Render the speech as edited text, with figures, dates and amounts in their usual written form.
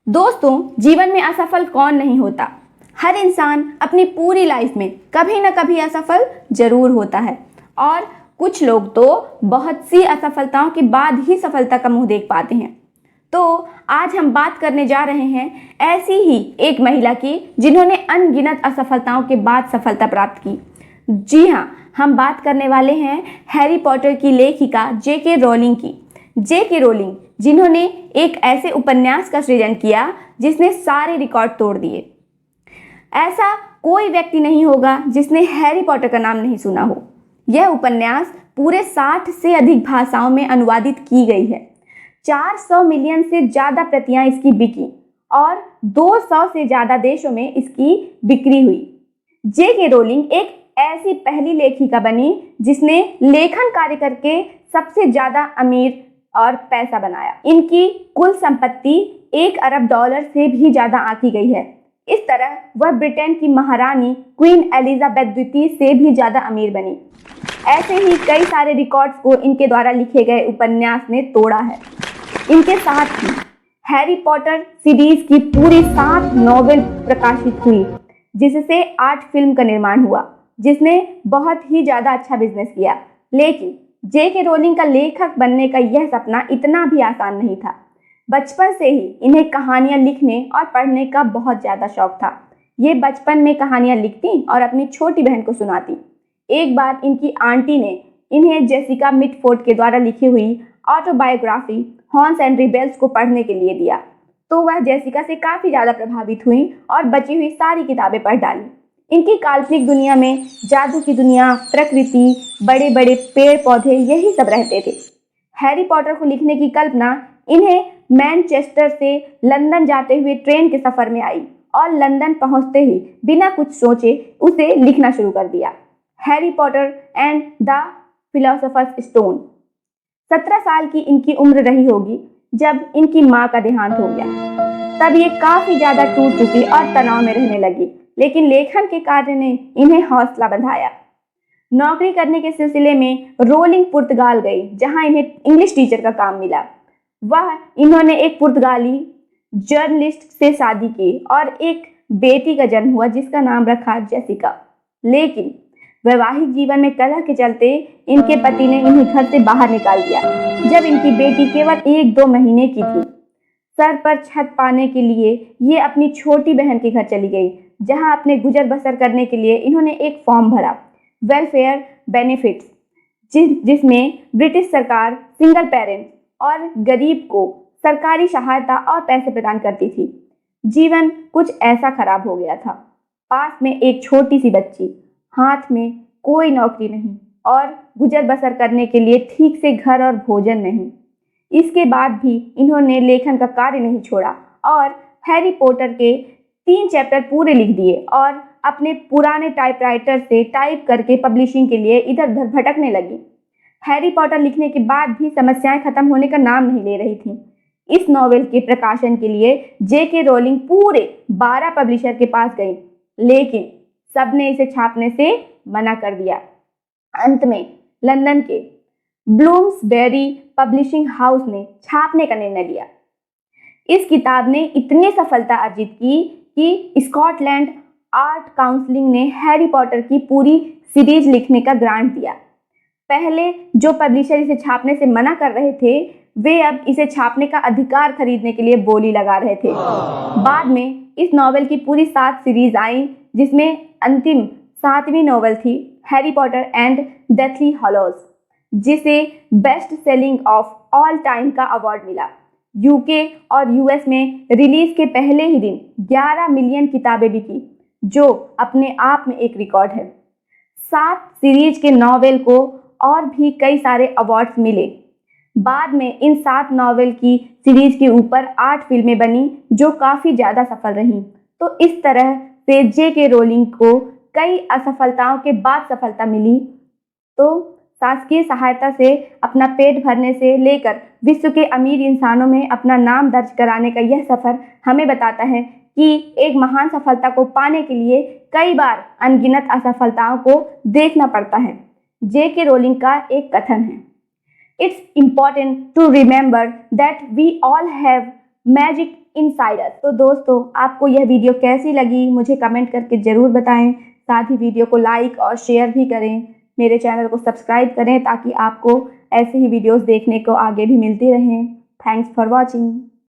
दोस्तों, जीवन में असफल कौन नहीं होता। हर इंसान अपनी पूरी लाइफ में कभी ना कभी असफल जरूर होता है और कुछ लोग तो बहुत सी असफलताओं के बाद ही सफलता का मुंह देख पाते हैं। तो आज हम बात करने जा रहे हैं ऐसी ही एक महिला की जिन्होंने अनगिनत असफलताओं के बाद सफलता प्राप्त की। जी हाँ, हम बात करने वाले हैं हैरी पॉटर की लेखिका जेके रोलिंग की। जेके रोलिंग जिन्होंने एक ऐसे उपन्यास का सृजन किया जिसने सारे रिकॉर्ड तोड़ दिए। ऐसा कोई व्यक्ति नहीं होगा जिसने हैरी पॉटर का नाम नहीं सुना हो। यह उपन्यास पूरे 60 से अधिक भाषाओं में अनुवादित की गई है। 400 मिलियन से ज़्यादा प्रतियां इसकी बिकी और 200 से ज़्यादा देशों में इसकी बिक्री हुई। जेके रोलिंग एक ऐसी पहली लेखिका बनी जिसने लेखन कार्य करके सबसे ज़्यादा अमीर और पैसा बनाया। इनकी कुल संपत्ति $1 अरब से भी ज़्यादा आंकी गई है। इस तरह वह ब्रिटेन की महारानी क्वीन एलिजाबेथ द्वितीय से भी ज़्यादा अमीर बनी। ऐसे ही कई सारे रिकॉर्ड्स को इनके द्वारा लिखे गए उपन्यास ने तोड़ा है। इनके साथ ही हैरी पॉटर सीरीज की पूरी 7 नॉवेल प्रकाशित हुई, जिससे 8 फिल्म का निर्माण हुआ, जिसने बहुत ही ज़्यादा अच्छा बिजनेस किया। लेकिन जेके रोलिंग का लेखक बनने का यह सपना इतना भी आसान नहीं था। बचपन से ही इन्हें कहानियां लिखने और पढ़ने का बहुत ज़्यादा शौक था। ये बचपन में कहानियां लिखती और अपनी छोटी बहन को सुनाती। एक बार इनकी आंटी ने इन्हें जेसिका मिटफोर्ड के द्वारा लिखी हुई ऑटोबायोग्राफी हॉर्न्स एंड रिबेल्स को पढ़ने के लिए दिया, तो वह जेसिका से काफ़ी ज़्यादा प्रभावित हुई और बची हुई सारी किताबें पढ़ डाली। इनकी काल्पनिक दुनिया में जादू की दुनिया, प्रकृति, बड़े बड़े पेड़ पौधे यही सब रहते थे। हैरी पॉटर को लिखने की कल्पना इन्हें मैनचेस्टर से लंदन जाते हुए ट्रेन के सफ़र में आई और लंदन पहुंचते ही बिना कुछ सोचे उसे लिखना शुरू कर दिया। Harry Potter and the Philosopher's Stone. 17 साल की इनकी उम्र रही होगी जब इनकी माँ का देहांत हो गया। तब ये काफ़ी ज़्यादा टूट चुकी और तनाव में रहने लगी, लेकिन लेखन के कार्य ने इन्हें हौसला बंधाया। नौकरी करने के सिलसिले में रोलिंग पुर्तगाल गई, जहां इन्हें इंग्लिश टीचर का काम मिला। इन्होंने एक पुर्तगाली जर्नलिस्ट से शादी की और एक बेटी का जन्म हुआ जिसका नाम रखा जेसिका। लेकिन वैवाहिक जीवन में कलह के चलते इनके पति ने इन्हें घर से बाहर निकाल दिया जब इनकी बेटी केवल 1-2 महीने की थी। सर पर छत पाने के लिए ये अपनी छोटी बहन के घर चली गई, जहां अपने गुजर बसर करने के लिए इन्होंने एक फॉर्म भरा, वेलफेयर बेनिफिट्स, जिसमें ब्रिटिश सरकार सिंगल पेरेंट और गरीब को सरकारी सहायता और पैसे प्रदान करती थी। जीवन कुछ ऐसा खराब हो गया था। पास में एक छोटी सी बच्ची, हाथ में कोई नौकरी नहीं और गुजर बसर करने के लिए ठीक से घर और भोजन नहीं। इसके बाद भी इन्होंने लेखन का कार्य नहीं छोड़ा और हैरी पॉटर के 3 चैप्टर पूरे लिख दिए और अपने पुराने टाइपराइटर से टाइप करके पब्लिशिंग के लिए इधर उधर भटकने लगी। हैरी पॉटर लिखने के बाद भी समस्याएं खत्म होने का नाम नहीं ले रही थी। इस नॉवेल के प्रकाशन के लिए जेके रोलिंग पूरे 12 पब्लिशर के पास गई, लेकिन सबने इसे छापने से मना कर दिया। अंत में लंदन के ब्लूम्सबेरी पब्लिशिंग हाउस ने छापने का निर्णय लिया। इस किताब ने इतनी सफलता अर्जित की कि स्कॉटलैंड आर्ट काउंसिल ने हैरी पॉटर की पूरी सीरीज लिखने का ग्रांट दिया। पहले जो पब्लिशर इसे छापने से मना कर रहे थे, वे अब इसे छापने का अधिकार खरीदने के लिए बोली लगा रहे थे। बाद में इस नॉवेल की पूरी 7 सीरीज आई, जिसमें अंतिम 7वीं नॉवेल थी Harry Potter and deathly hollows, जिसे best selling of all time का अवार्ड मिला। यूके और यूएस में रिलीज के पहले ही दिन 11 मिलियन किताबें बिकी, जो अपने आप में एक रिकॉर्ड है। 7 सीरीज के नॉवेल को और भी कई सारे अवार्ड्स मिले। बाद में इन 7 नॉवेल की सीरीज के ऊपर 8 फिल्में बनी, जो काफ़ी ज़्यादा सफल रहीं। तो इस तरह से जेके रोलिंग को कई असफलताओं के बाद सफलता मिली। तो शासकीय सहायता से अपना पेट भरने से लेकर विश्व के अमीर इंसानों में अपना नाम दर्ज कराने का यह सफ़र हमें बताता है कि एक महान सफलता को पाने के लिए कई बार अनगिनत असफलताओं को देखना पड़ता है। जेके रोलिंग का एक कथन है, it's important to remember that we all have magic insider. तो दोस्तों, आपको यह वीडियो कैसी लगी मुझे कमेंट करके ज़रूर बताएं। साथ ही वीडियो को लाइक और शेयर भी करें। मेरे चैनल को सब्सक्राइब करें ताकि आपको ऐसे ही वीडियोस देखने को आगे भी मिलती रहें। Thanks for watching.